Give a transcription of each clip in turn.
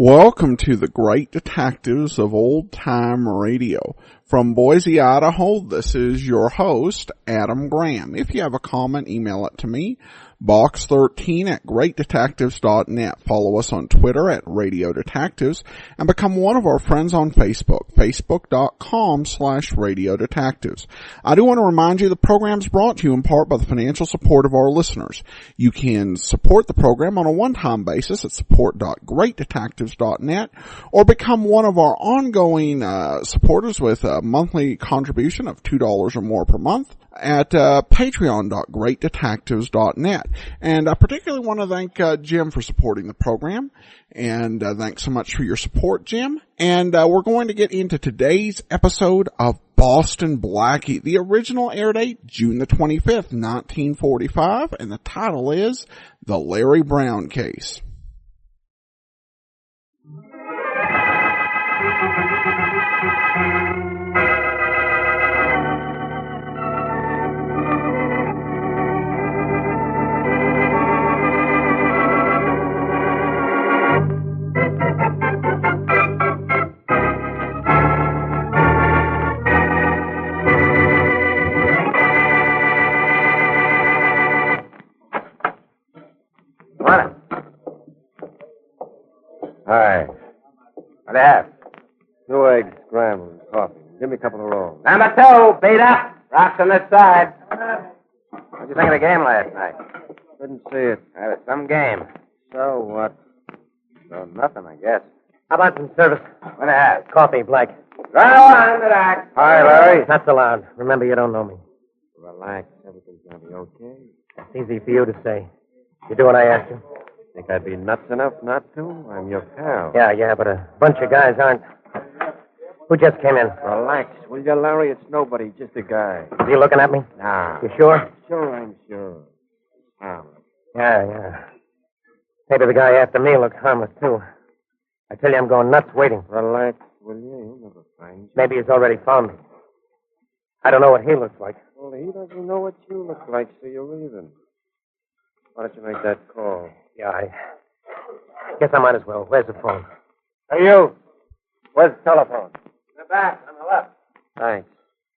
Welcome to the Great Detectives of Old Time Radio. From Boise, Idaho, this is your host, Adam Graham. If you have a comment, email it to me, box13@greatdetectives.net. Follow us on Twitter at Radio Detectives and become one of our friends on Facebook, facebook.com/Radio Detectives. I do want to remind you the program is brought to you in part by the financial support of our listeners. You can support the program on a one-time basis at support.greatdetectives.net or become one of our ongoing supporters with a monthly contribution of $2 or more per month at patreon.greatdetectives.net. And I particularly want to thank Jim for supporting the program. And thanks so much for your support, Jim. And we're going to get into today's episode of Boston Blackie. The original air date, June the 25th, 1945, and the title is The Larry Brown Case. Hi. What do you have? 2 eggs, scrambled, and coffee. Give me a couple of rolls. Number 2, beat up. Rocks on this side. What'd you think of the game last night? Couldn't see it. It was some game. So what? So nothing, I guess. How about some service? What do you have? Coffee, Black. Right on, the doc. Hi, Larry. Not so loud. Remember, you don't know me. Relax. Everything's going to be okay. It's easy for you to say. You do what I ask you. Think I'd be nuts enough not to? I'm your pal. Yeah, but a bunch of guys aren't. Who just came in? Relax, will you, Larry? It's nobody, just a guy. Is he looking at me? Nah. You sure? Sure, I'm sure. Harmless. Yeah. Maybe the guy after me looks harmless, too. I tell you, I'm going nuts waiting. Relax, will you? He'll never find you. Maybe he's already found me. I don't know what he looks like. Well, he doesn't know what you look like, so you're even. Why don't you make that call? Yeah, I guess I might as well. Where's the phone? Hey, you. Where's the telephone? In the back, on the left. Thanks.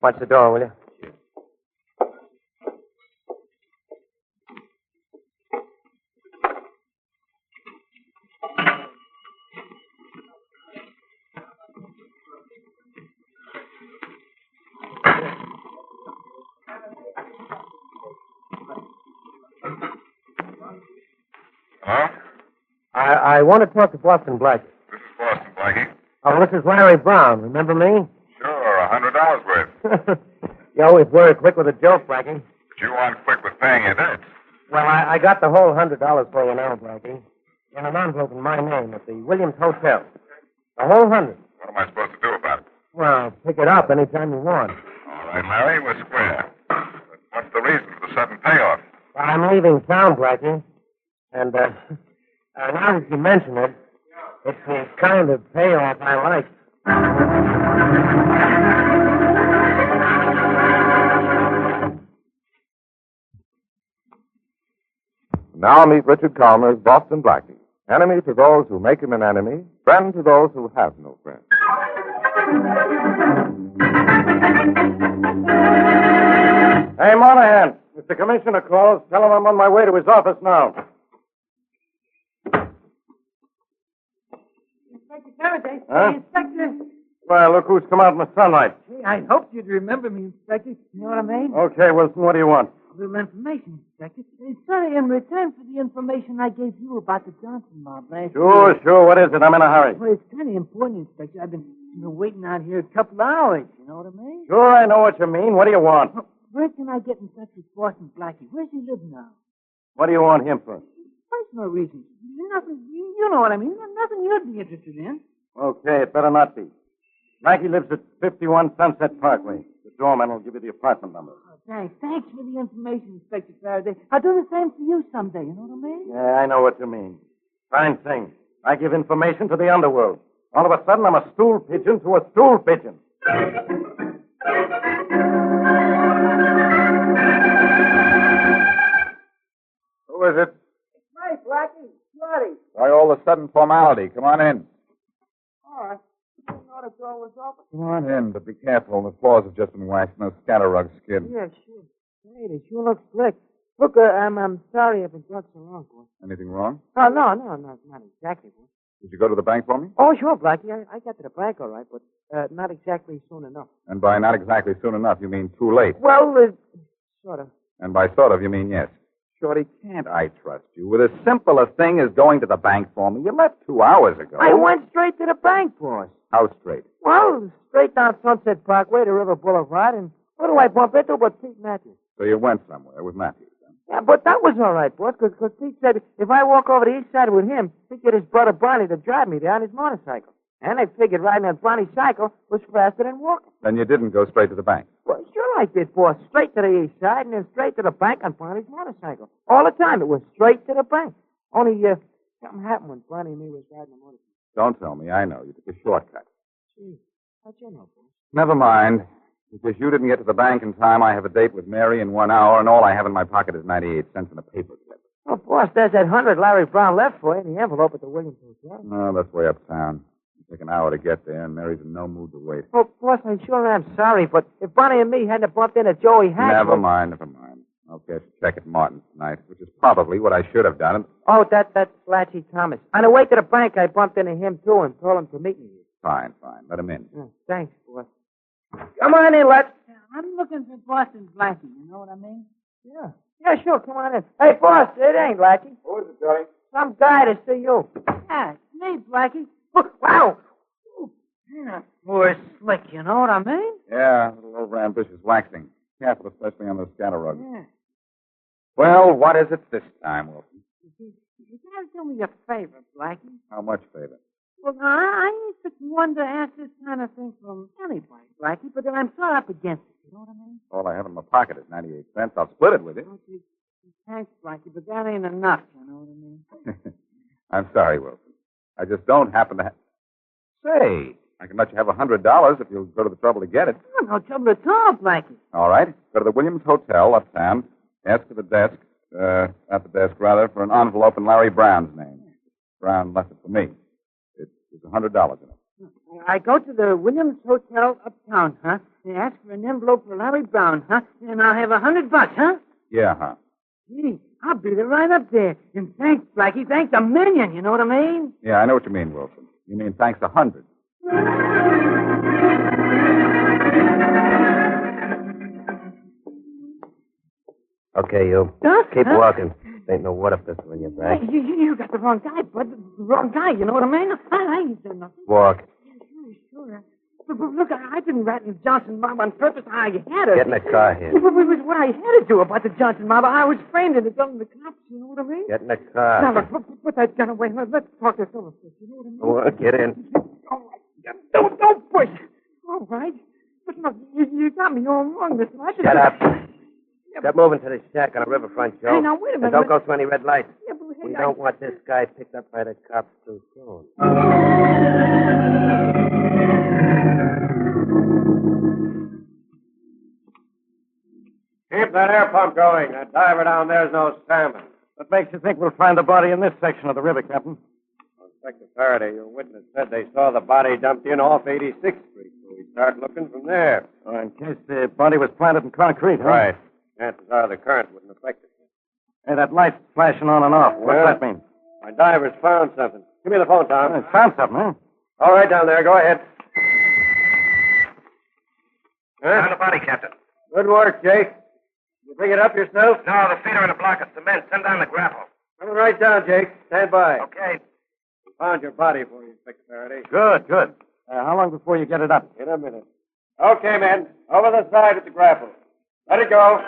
Watch the door, will you? Sure. Hello? I want to talk to Boston Blackie. This is Boston Blackie. Oh, this is Larry Brown. Remember me? Sure, $100 worth. You always were quick with a joke, Blackie. But you aren't quick with paying your debts. Well, I got the whole $100 for you now, Blackie. In an envelope in my name at the Williams Hotel. The whole 100. What am I supposed to do about it? Well, pick it up anytime you want. All right, Larry, we're square. But what's the reason for the sudden payoff? Well, I'm leaving town, Blackie. And, now that you mention it, it's the kind of payoff I like. Now meet Richard Calmer's Boston Blackie. Enemy to those who make him an enemy, friend to those who have no friend. Hey, Monahan, if the commissioner calls, tell him I'm on my way to his office now. Inspector Faraday. Huh? Inspector. Well, look who's come out in the sunlight. Gee, I hoped you'd remember me, Inspector. You know what I mean? Okay, Wilson, what do you want? A little information, Inspector. Sorry, in return for the information I gave you about the Johnson mob last year. Sure. What is it? I'm in a hurry. Well, it's kind of important, Inspector. I've been waiting out here a couple hours. You know what I mean? Sure, I know what you mean. What do you want? Where can I get in touch with Boston Blackie? Where's he live now? What do you want him for? Personal reasons. Nothing. You know what I mean. Nothing you'd be interested in. Okay, it better not be. Blackie lives at 51 Sunset Parkway. The doorman will give you the apartment number. Oh, thanks. Thanks for the information, Inspector Faraday. I'll do the same for you someday. You know what I mean? Yeah, I know what you mean. Fine thing. I give information to the underworld. All of a sudden, I'm a stool pigeon to a stool pigeon. Who is it? It's Mike, Blackie. Marty. Why all the sudden formality? Come on in. boss. I didn't know the door was open. Come on in, but be careful. The floors have just been waxed. No scatter rug skid. Yeah, sure. Hey, it sure looks slick. Look, I'm sorry if it got so wrong, boss. Anything wrong? Oh, no, not exactly, boss. Did you go to the bank for me? Oh, sure, Blackie. I got to the bank all right, but not exactly soon enough. And by not exactly soon enough, you mean too late. Well, sort of. And by sort of, you mean yes. Shorty, can't I trust you with as simple a thing as going to the bank for me? You left 2 hours ago. I went straight to the bank, boss. How straight? Well, straight down Sunset Parkway to River Boulevard, and what do I bump into but Pete Matthews? So you went somewhere with Matthews, then? Yeah, but that was all right, boss, because Pete said if I walk over the east side with him, he'd get his brother Barney to drive me there on his motorcycle. And I figured riding on Barney's cycle was faster than walking. Then you didn't go straight to the bank. Well, sure I did, boss. Straight to the east side and then straight to the bank on Barney's motorcycle. All the time, it was straight to the bank. Only, something happened when Barney and me was riding the motorcycle. Don't tell me. I know. You took a shortcut. Gee, how'd you know, boss? Never mind. Because you didn't get to the bank in time, I have a date with Mary in 1 hour, and all I have in my pocket is 98 cents in a paper clip. Oh, boss, there's that 100 Larry Brown left for you in the envelope at the Williams Hotel. No, that's way uptown. It'll take an hour to get there, and Mary's in no mood to wait. Oh, boss, I sure am sorry, but if Barney and me hadn't bumped into Joey Hatch... Never mind. I'll cash a check at Martin's tonight, which is probably what I should have done. Oh, that's Flatchy Thomas. On the way to the bank, I bumped into him, too, and told him to meet me. Fine. Let him in. Thanks, boss. Come on in, let's... I'm looking for Boston Blackie, you know what I mean? Yeah. Yeah, sure, come on in. Hey, boss, it ain't Blackie. Who is it, Johnny? Some guy to see you. Yeah, it's me, Blackie. Wow! Yeah, boy, slick, you know what I mean? Yeah, a little overambitious waxing. Careful, especially on those scatter rugs. Yeah. Well, what is it this time, Wilson? You gotta do me a favor, Blackie. How much favor? Well, I ain't such one to ask this kind of thing from anybody, Blackie, but I'm sort of up against it, you know what I mean? All I have in my pocket is 98 cents. I'll split it with you. Okay, thanks, Blackie, but that ain't enough, you know what I mean? I'm sorry, Wilson. I just don't happen to have... Say, I can let you have $100 if you'll go to the trouble to get it. Oh, no trouble at all, Blackie. All right. Go to the Williams Hotel uptown. Ask at the desk, for an envelope in Larry Brown's name. Brown left it for me. It's $100 in it. I go to the Williams Hotel uptown, huh? And ask for an envelope for Larry Brown, huh? And I'll have $100, huh? Yeah, huh? Gee, I'll be there right up there. And thanks, Blackie. Thanks a million, you know what I mean? Yeah, I know what you mean, Wilson. You mean thanks 100. Okay, you. Huh? Keep walking. Ain't no water pistol in your bag. Hey, you got the wrong guy, bud. The wrong guy, you know what I mean? I ain't done nothing. Walk. Sure. But look, I didn't rat in the Johnson mob on purpose. I had to. Get in the car here. It was what I had to do about the Johnson mob. I was framed in the gun of the cops, you know what I mean? Get in the car. Now, look, put that gun away. Let's talk this over first, you know what I mean? Well, get in. All right. Don't push. All right. But look, you got me all wrong, mister. Shut up. Get moving to the shack on the riverfront, Joe. Hey, now, wait a minute. And don't go through any red lights. Yeah, but hey, We don't want this guy picked up by the cops too soon. Keep that air pump going. That diver down there's no salmon. What makes you think we'll find the body in this section of the river, Captain? Inspector Faraday, your witness said they saw the body dumped in off 86th Street, so we start looking from there. Oh, in case the body was planted in concrete, huh? Right. Chances are the current wouldn't affect it. Hey, that light's flashing on and off. What's Yeah. that mean? My diver's found something. Give me the phone, Tom. Oh, found something, huh? All right, down there. Go ahead. Found the body, Captain. Good work, Jake. You bring it up yourself? No, the feet are in a block of cement. Send down the grapple. Coming right down, Jake. Stand by. Okay. We found your body for you, Inspector Faraday. Good. How long before you get it up? In a minute. Okay, men. Over the side with the grapple. Let it go.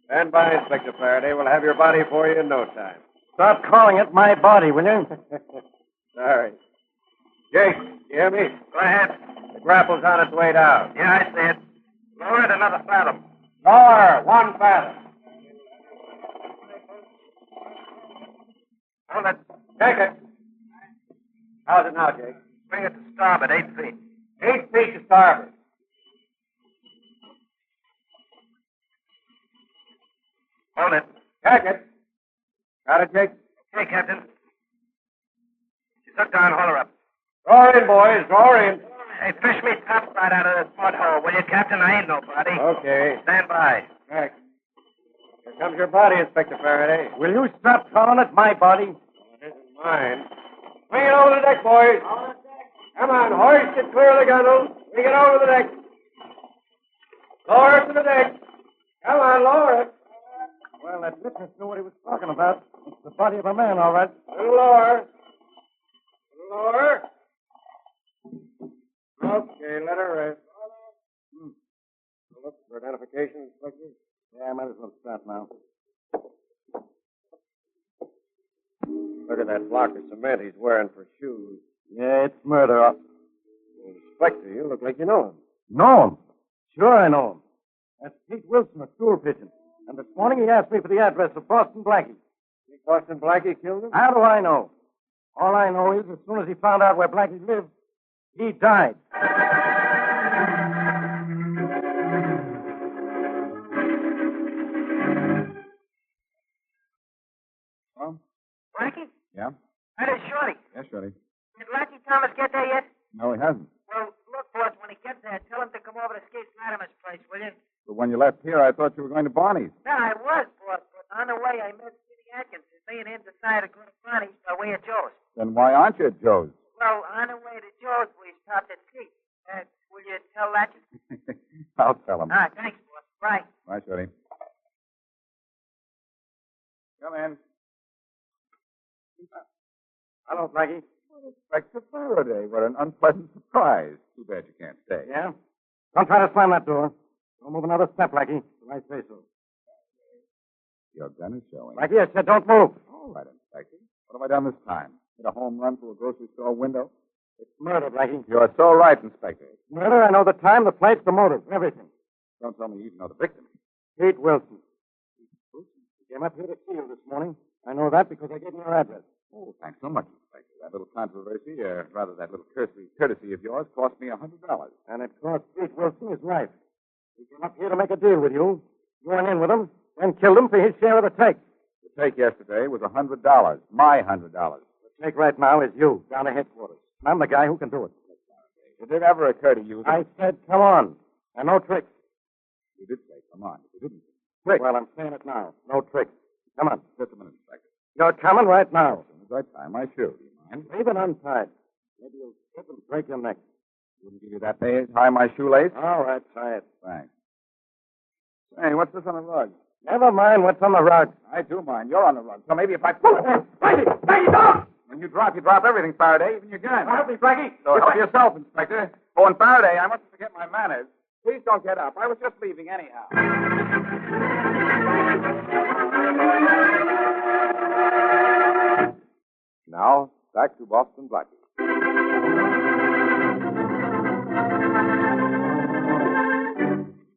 Stand by, Inspector Faraday. We'll have your body for you in no time. Stop calling it my body, will you? Sorry. Jake, you hear me? Go ahead. The grapple's on its way down. Yeah, I see it. Lower it another fathom. Lower, 1 fathom. Hold it. Take it. How's it now, Jake? Bring it to starboard, 8 feet. 8 feet to starboard. Hold it. Take it. Got it, Jake? Okay, Captain. Look down, haul her up. Draw in, boys. Draw in. Hey, fish me top right out of this mud hole, will you, Captain? I ain't nobody. Okay. Stand by. Back. Here comes your body, Inspector Faraday. Will you stop calling it my body? It isn't mine. Bring it over the deck, boys. Come on, hoist it clear of the gunwale. Bring it over the deck. Lower it to the deck. Come on, lower it. Well, that witness knew what he was talking about. It's the body of a man, all right. A little lower. A little lower. Okay, let her rest. Look for identification, Inspector. Yeah, I might as well stop now. Look at that block of cement he's wearing for shoes. Yeah, it's murder. Inspector, you look like you know him. Know him? Sure I know him. That's Pete Wilson, a stool pigeon. And this morning he asked me for the address of Boston Blackie. Think Boston Blackie killed him? How do I know? All I know is as soon as he found out where Blackie lived, he died. Well? Blackie? Yeah? That is Shorty. Yes, Shorty. Did Blackie Thomas get there yet? No, he hasn't. Well, look, boss, when he gets there, tell him to come over to Skate Latimer's place, will you? But when you left here, I thought you were going to Barney's. Yeah, I was, boss, but on the way I met Skinny Atkins. Me and him decided to go to Barney's by way of Joe's. Then why aren't you at Joe's? Well, on the way to Joe's, we stopped at Pete. Will you tell that? I'll tell him. All right, thanks, boss. Bye. Bye, Shorty. Come in. Hello, Blackie. Inspector Faraday. What an unpleasant surprise. Too bad you can't stay. Yeah? Don't try to slam that door. Don't move another step, Blackie. till I say so. Your gun is showing. Blackie, I said don't move. All right, Inspector. What have I done this time? Hit a home run through a grocery store window? It's murder, Blackie. You're so right, Inspector. Murder, I know the time, the place, the motive, everything. Don't tell me you even know the victim. Pete Wilson. He came up here to see you this morning. I know that because I gave him your address. Oh, thanks so much, Inspector. That little controversy, rather that little courtesy of yours, cost me $100. And it cost Pete Wilson his life. He came up here to make a deal with you. You went in with him, then killed him for his share of the take. The take yesterday was $100. My $100. The take right now is you, down to headquarters. And I'm the guy who can do it. Did it ever occur to you that... I said, come on. And no tricks. You did say, come on. You didn't. Tricks. Well, I'm saying it now. No tricks. Come on. Just a minute, Inspector. You're coming right now. As soon as I tie my shoe, do you mind? Leave it untied. Maybe you'll slip and break your neck. Wouldn't give you that pay. Tie my shoelace? All right, tie it. Thanks. Hey, what's this on the rug? Never mind what's on the rug. I do mind. You're on the rug. So maybe if I pull it... Blackie, don't! When you drop everything, Faraday, even your gun. Help me, Blackie. So help yourself, Inspector. Oh, and Faraday, I mustn't forget my manners. Please don't get up. I was just leaving anyhow. Now, back to Boston Blackie.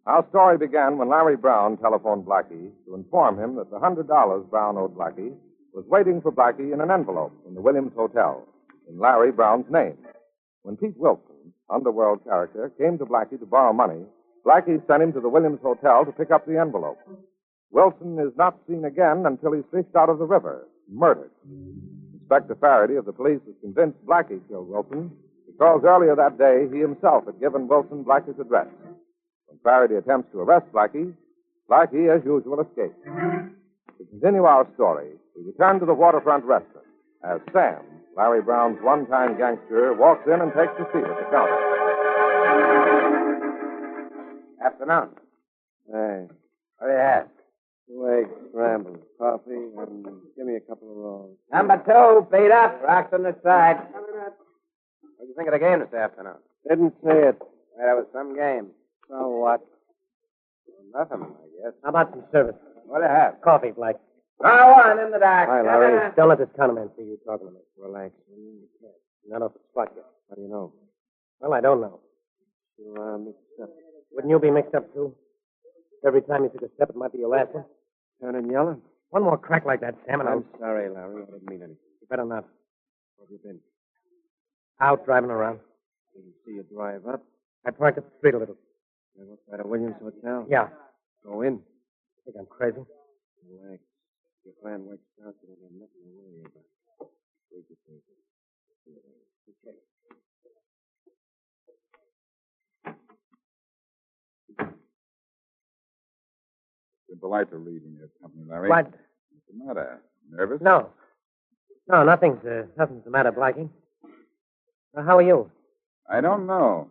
Our story began when Larry Brown telephoned Blackie to inform him that the $100 Brown owed Blackie was waiting for Blackie in an envelope in the Williams Hotel in Larry Brown's name. When Pete Wilson, underworld character, came to Blackie to borrow money, Blackie sent him to the Williams Hotel to pick up the envelope. Wilson is not seen again until he's fished out of the river, murdered. Inspector Faraday of the police is convinced Blackie killed Wilson because earlier that day he himself had given Wilson Blackie's address. When Faraday attempts to arrest Blackie, Blackie, as usual, escapes. To continue our story, we return to the waterfront restaurant as Sam, Larry Brown's one-time gangster, walks in and takes a seat at the counter. Afternoon. Hey, What do you have? 2 eggs scrambled, coffee, and give me a couple of rolls. Number 2, beat up. Rocks on the side. What do you think of the game this afternoon? Didn't say it. Well, there was some game. So what? Nothing, I guess. How about some service? What do you have? Coffee, Blake. Go on, in the dark. Hi, Larry. Don't let this counterman see you talking to me. Relax. Not off the spot yet. How do you know? Well, I don't know. You mixed up. Wouldn't you be mixed up, too? Every time you took a step, it might be your last one. Turning yellow? One more crack like that, Sam, and I'm I'll... sorry, Larry. I didn't mean anything. You better not. Where have you been? Out driving around. Didn't see you drive up. I parked up the street a little. You look at a Williams Hotel. Yeah. Go in. Think I'm crazy? Relax. Your plan works out, so there's nothing to worry about. Take it easy. It's a delight to read in your company, Larry. What? What's the matter? Nervous? No. No, nothing's the matter, Blackie. How are you? I don't know.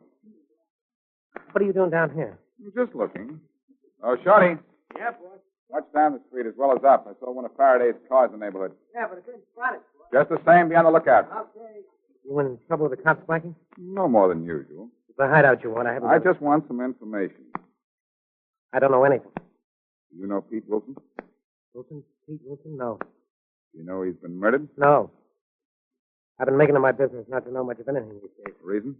What are you doing down here? I'm just looking. Oh, Shorty. Yeah, boss. Watch down the street as well as up. I saw one of Faraday's cars in the neighborhood. Yeah, but I couldn't spot it, boss. Just the same, be on the lookout. Okay. You in trouble with the cops, Blackie? No more than usual. The hideout you want, I haven't... I just want some information. I don't know anything. Do you know Pete Wilson? Wilson? Pete Wilson? No. Do you know he's been murdered? No. I've been making it my business not to know much of anything these days. Reason?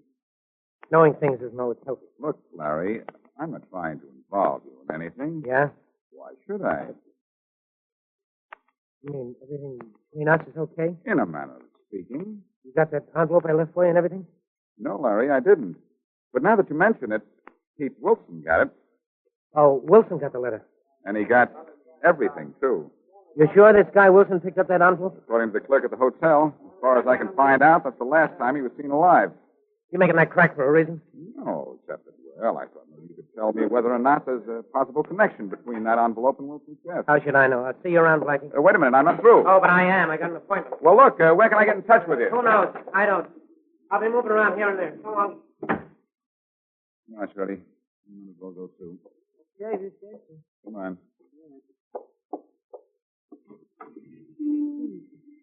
Knowing things is no healthy. Look, Larry, I'm not trying to involve you in anything. Yeah? Why should I? You mean everything between us is okay? In a manner of speaking. You got that envelope I left for you and everything? No, Larry, I didn't. But now that you mention it, Pete Wilson got it. Oh, Wilson got the letter. And he got everything, too. You sure this guy Wilson picked up that envelope? According to the clerk at the hotel, as far as I can find out, that's the last time he was seen alive. You making that crack for a reason? No, except that, well, I thought maybe you could tell me whether or not there's a possible connection between that envelope and Wilson's death. How should I know? I'll see you around, Blackie. Wait a minute, I'm not through. Oh, but I am. I got an appointment. Well, look, where can I get in touch with you? Who knows? I don't. I'll be moving around here and there. So long. Come on, Shorty. You might as well go, too. Yeah, this is. Come on.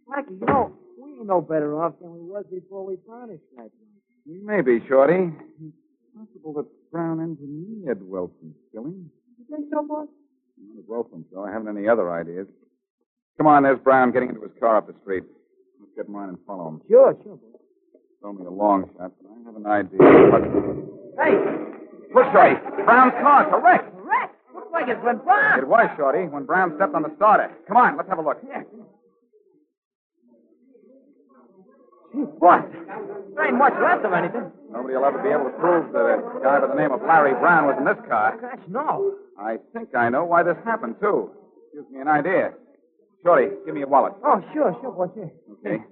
Blackie, you know, we ain't no better off than we was before we tarnished that one. We may be, Shorty. It's possible that Brown engineered Wilson's killing. You think so, boss? Not as well think so. I haven't any other ideas. Come on, there's Brown getting into his car up the street. Let's get mine and follow him. Sure, boss. It's only a long shot, but I have an idea. Hey! Look, Shorty. Brown's car's a wreck. Wreck! Looks like it's been bombed. It was, Shorty, when Brown stepped on the starter. Come on, let's have a look. Yeah. Gee, boss, there ain't much left of anything. Nobody will ever be able to prove that a guy by the name of Larry Brown was in this car. Gosh, no. I think I know why this happened, too. Gives me an idea. Shorty, give me your wallet. Oh, sure, boss, yeah. Okay.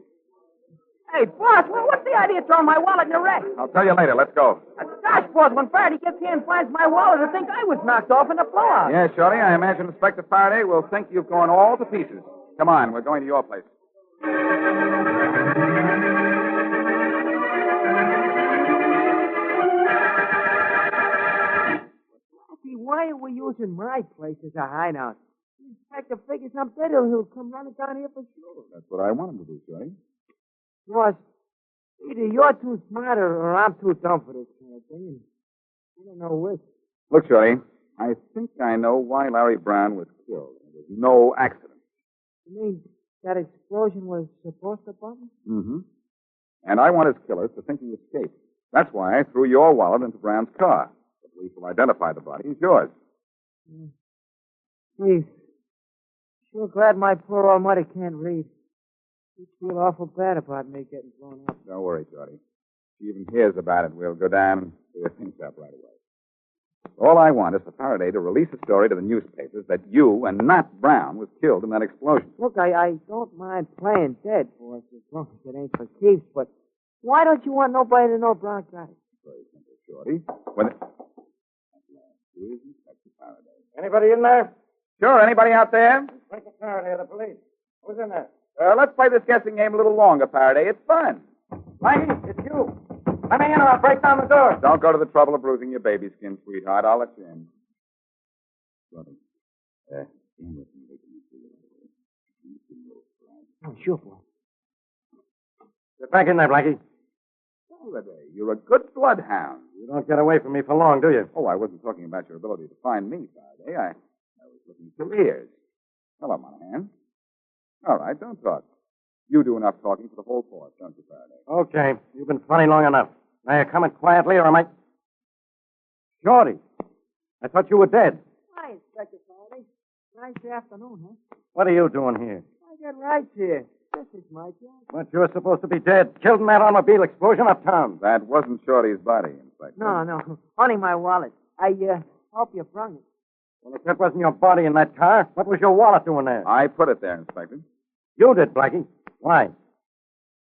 Hey, boss, what's the idea of throwing my wallet in the wreck? I'll tell you later. Let's go. Gosh, boss, when Faraday gets here and finds my wallet, he'll think I was knocked off in a blowout. Yeah, Shorty, I imagine Inspector Faraday will think you've gone all to pieces. Come on, we're going to your place. Why are we using my place as a hideout? Inspector figures I'm dead, he'll come running down here for sure. That's what I want him to do, Shorty. Boss, either you're too smart or I'm too dumb for this kind of thing. I don't know which. Look, Shorty, I think I know why Larry Brown was killed. It was no accident. You mean that explosion was supposed to bomb? Mm-hmm. And I want his killers to think he escaped. That's why I threw your wallet into Brown's car. The police will identify the body as yours. Please. Sure glad my poor old mother can't read. She'd feel awful bad about me getting blown up. Don't worry, Shorty. If she even hears about it, we'll go down and clear things up right away. All I want is for Faraday to release a story to the newspapers that you and not Brown was killed in that explosion. Look, I don't mind playing dead, boss, as long as it ain't for keeps, but why don't you want nobody to know Brown got it? Very simple, Shorty. When Here's Inspector Faraday. Anybody in there? Sure, anybody out there? Inspector Faraday, the police. Who's in there? Let's play this guessing game a little longer, Faraday. It's fun. Blackie, it's you. Let me in or I'll break down the door. Don't go to the trouble of bruising your baby skin, sweetheart. I'll let you in. Shorty, in with me. Oh, sure, boss. Get back in there, Blackie. Faraday, you're a good bloodhound. You don't get away from me for long, do you? Oh, I wasn't talking about your ability to find me, Faraday. I was looking for careers. Hello, Monahan. All right, don't talk. You do enough talking for the whole force, don't you, Faraday? Okay, you've been funny long enough. Now you're coming quietly, or am I... Shorty, I thought you were dead. Hi, Inspector Faraday. Nice afternoon, huh? What are you doing here? I got rights here. This is my job. But you're supposed to be dead, killed in that automobile explosion uptown. That wasn't Shorty's body, Inspector. No. Only my wallet. I hope you brung it. Well, if that wasn't your body in that car, what was your wallet doing there? I put it there, Inspector. You did, Blackie. Why?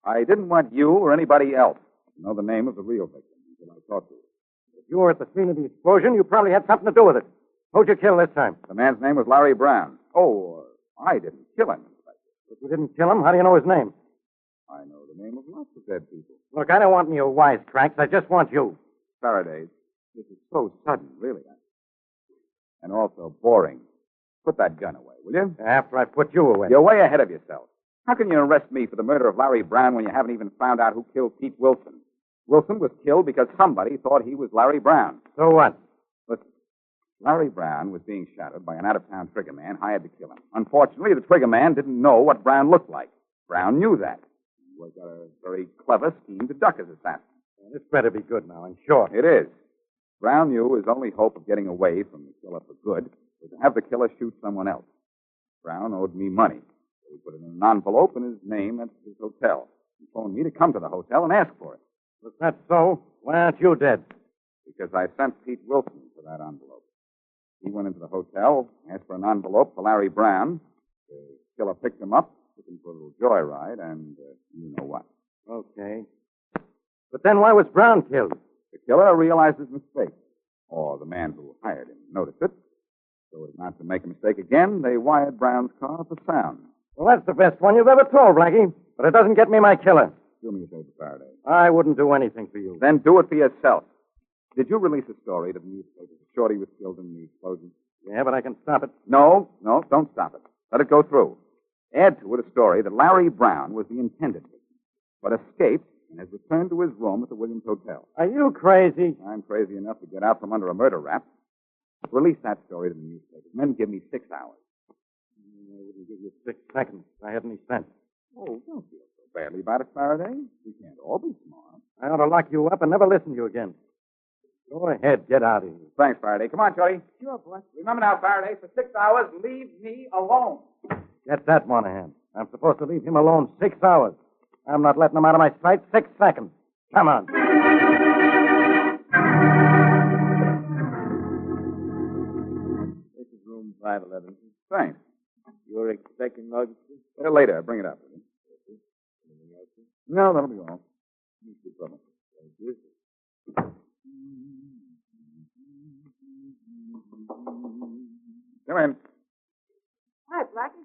I didn't want you or anybody else to know the name of the real victim until I talked to you. If you were at the scene of the explosion, you probably had something to do with it. Who'd you kill this time? The man's name was Larry Brown. Oh, I didn't kill him, Inspector. If you didn't kill him, how do you know his name? I know the name of lots of dead people. Look, I don't want any of your wisecracks. I just want you. Faraday, this is so sudden, really. And also boring. Put that gun away, will you? After I put you away. You're way ahead of yourself. How can you arrest me for the murder of Larry Brown when you haven't even found out who killed Pete Wilson? Wilson was killed because somebody thought he was Larry Brown. So what? Listen, Larry Brown was being shadowed by an out-of-town trigger man hired to kill him. Unfortunately, the trigger man didn't know what Brown looked like. Brown knew that. He was a very clever scheme to duck his assassin. Well, this better be good now, and short. It is. Brown knew his only hope of getting away from the killer for good was to have the killer shoot someone else. Brown owed me money. So he put it in an envelope in his name at his hotel. He phoned me to come to the hotel and ask for it. If that's so, why aren't you dead? Because I sent Pete Wilson for that envelope. He went into the hotel, asked for an envelope for Larry Brown. The killer picked him up, took him for a little joyride, and you know what. Okay. But then why was Brown killed? The killer realized his mistake. Or the man who hired him noticed it. So as not to make a mistake again, they wired Brown's car for sound. Well, that's the best one you've ever told, Blackie. But it doesn't get me my killer. Do me a favor, Faraday. I wouldn't do anything for you. Then do it for yourself. Did you release a story to the newspaper that Shorty was killed in the explosion? Yeah, but I can stop it. No, don't stop it. Let it go through. Add to it a story that Larry Brown was the intended victim, but escaped and has returned to his room at the Williams Hotel. Are you crazy? I'm crazy enough to get out from under a murder rap. Release that story to the newspaper, and then give me 6 hours. I wouldn't give you 6 seconds if I had any sense. Oh, don't feel so badly about it, Faraday. We can't all be smart. I ought to lock you up and never listen to you again. Go ahead, get out of here. Thanks, Faraday. Come on, Shorty. Sure, boss. Remember now, Faraday, for 6 hours, leave me alone. Get that, Monahan. I'm supposed to leave him alone 6 hours. I'm not letting him out of my sight 6 seconds. Come on. This is room 511. Thanks. You're expecting emergency? Later. Bring it up. Anything else? No, that'll be all. You keep coming. Thank you. Come in. Hi, Blackie.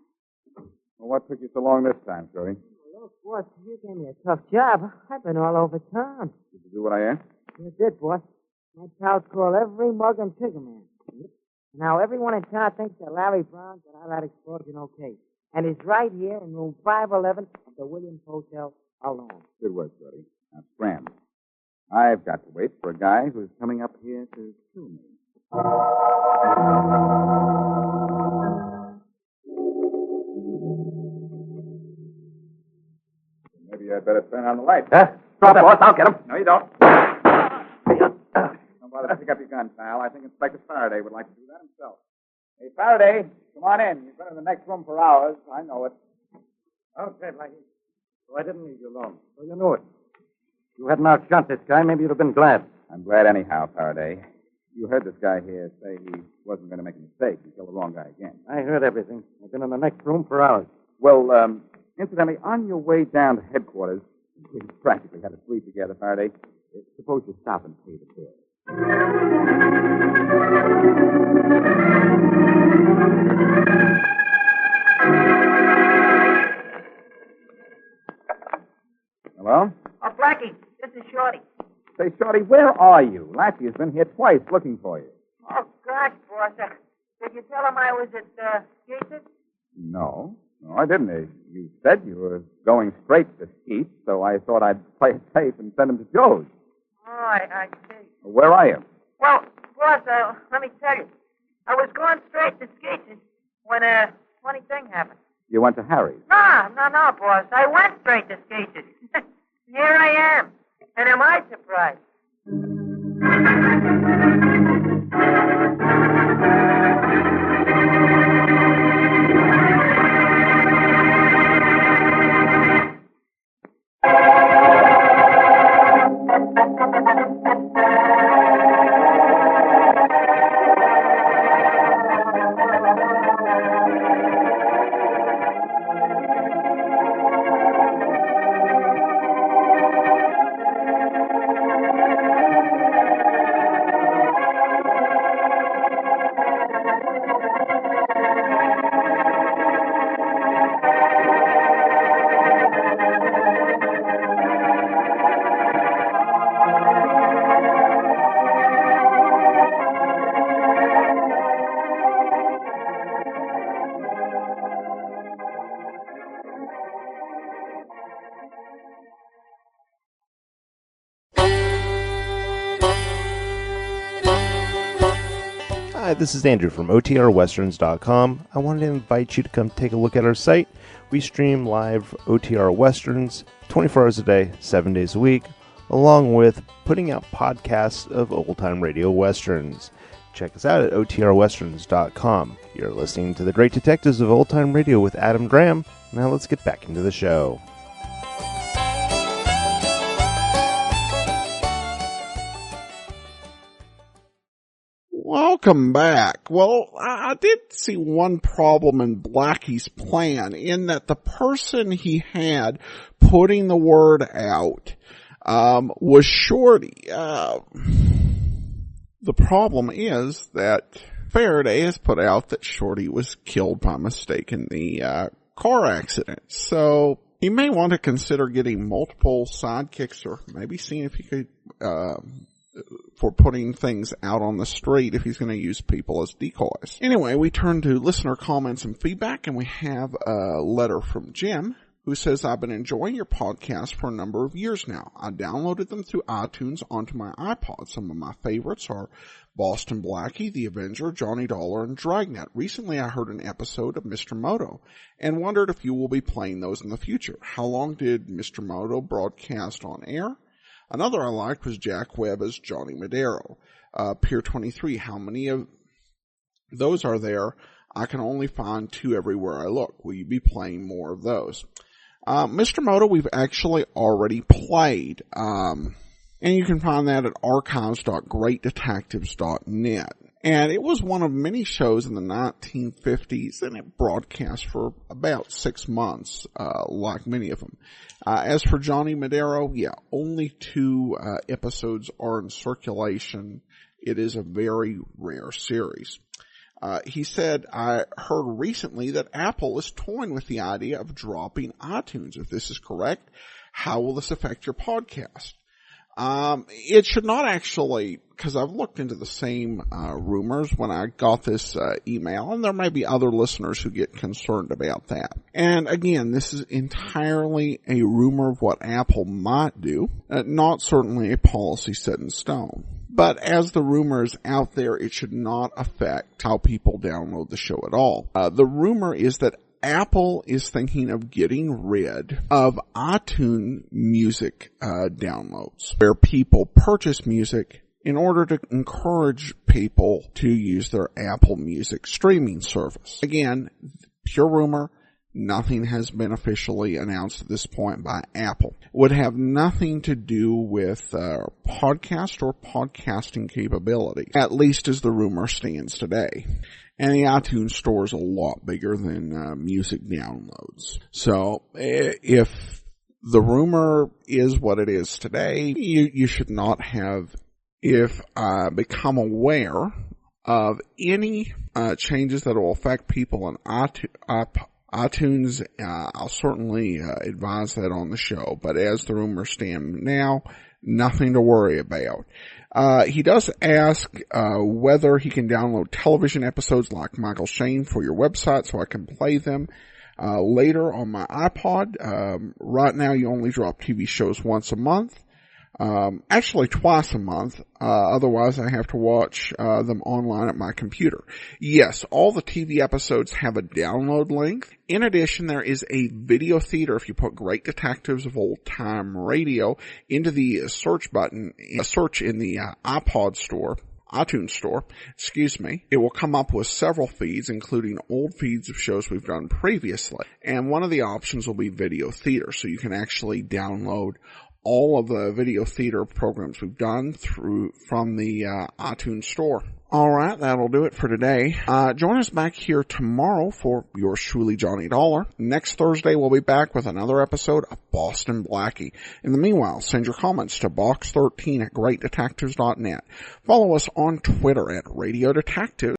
Well, what took you so long this time, Shorty? Look, boss, you gave me a tough job. I've been all over town. Did you do what I asked? You did, boss. My pals call every mug and trigger man. Now, everyone in town thinks that Larry Brown got out of that explosion okay. And he's right here in room 511 of the Williams Hotel alone. Good work, Shorty. Now, scram. I've got to wait for a guy who's coming up here to kill me. Maybe I'd better turn on the lights. Huh? Drop it, boss. I'll get him. No, you don't. Don't bother to pick up your gun, pal. I think Inspector Faraday would like to do that himself. Hey, Faraday, come on in. You've been in the next room for hours. I know it. Okay, Blackie. So I didn't leave you alone. So you knew it. If you hadn't outshot this guy, maybe you'd have been glad. I'm glad anyhow, Faraday. You heard this guy here say he wasn't going to make a mistake and kill the wrong guy again. I heard everything. I've been in the next room for hours. Well, incidentally, on your way down to headquarters, we practically had a sleep together, Faraday. Suppose you stop and pay the bill. Hello? Oh, Blackie, this is Shorty. Say, Shorty, where are you? Lassie has been here twice looking for you. Oh, gosh, boss. Did you tell him I was at Gates'? No, I didn't. You said you were going straight to Skeet, so I thought I'd play it safe and send him to Joe's. Oh, I see. Where are you? Well, boss, let me tell you. I was going straight to Gates' when a funny thing happened. You went to Harry's. No, boss. I went straight to Gates'. Here I am. And am I surprised? Hi, this is Andrew from OTRWesterns.com. I wanted to invite you to come take a look at our site. We stream live OTR Westerns 24 hours a day, 7 days a week, along with putting out podcasts of old-time radio westerns. Check us out at OTRWesterns.com. You're listening to The Great Detectives of Old Time Radio with Adam Graham. Now let's get back into the show. Welcome back. Well, I did see one problem in Blackie's plan in that the person he had putting the word out was Shorty. The problem is that Faraday has put out that Shorty was killed by mistake in the car accident. So he may want to consider getting multiple sidekicks or maybe seeing if he could for putting things out on the street if he's going to use people as decoys. Anyway, we turn to listener comments and feedback, and we have a letter from Jim, who says, I've been enjoying your podcast for a number of years now. I downloaded them through iTunes onto my iPod. Some of my favorites are Boston Blackie, The Avenger, Johnny Dollar, and Dragnet. Recently I heard an episode of Mr. Moto and wondered if you will be playing those in the future. How long did Mr. Moto broadcast on air? Another I liked was Jack Webb as Johnny Madero. Pier 23, how many of those are there? I can only find 2 everywhere I look. Will you be playing more of those? Mr. Moto, we've actually already played. And you can find that at archives.greatdetectives.net. And it was one of many shows in the 1950s, and it broadcast for about 6 months, like many of them. As for Johnny Madero, only 2 episodes are in circulation. It is a very rare series. He said, I heard recently that Apple is toying with the idea of dropping iTunes. If this is correct, how will this affect your podcast? It should not actually, because I've looked into the same rumors when I got this email, and there may be other listeners who get concerned about that. And again, this is entirely a rumor of what Apple might do, not certainly a policy set in stone. But as the rumor is out there, it should not affect how people download the show at all. The rumor is that Apple is thinking of getting rid of iTunes music downloads, where people purchase music in order to encourage people to use their Apple Music streaming service. Again, pure rumor. Nothing has been officially announced at this point by Apple. It would have nothing to do with podcast or podcasting capability, at least as the rumor stands today. And the iTunes store is a lot bigger than music downloads. So if the rumor is what it is today, you should not have, if I become aware of any changes that will affect people in iTunes, I'll certainly advise that on the show. But as the rumors stand now, nothing to worry about. He does ask whether he can download television episodes like Michael Shane for your website so I can play them later on my iPod. Right now you only drop TV shows once a month. Actually twice a month. Otherwise I have to watch them online at my computer. Yes, all the TV episodes have a download link. In addition, there is a video theater. If you put Great Detectives of Old Time Radio into the search button, search in the iPod store, iTunes store, it will come up with several feeds, including old feeds of shows we've done previously. And one of the options will be video theater, so you can actually download all of the video theater programs we've done from the iTunes store. All right, that'll do it for today. Join us back here tomorrow for yours truly, Johnny Dollar. Next Thursday, we'll be back with another episode of Boston Blackie. In the meanwhile, send your comments to box13 at greatdetectives.net. Follow us on Twitter at Radio Detectives.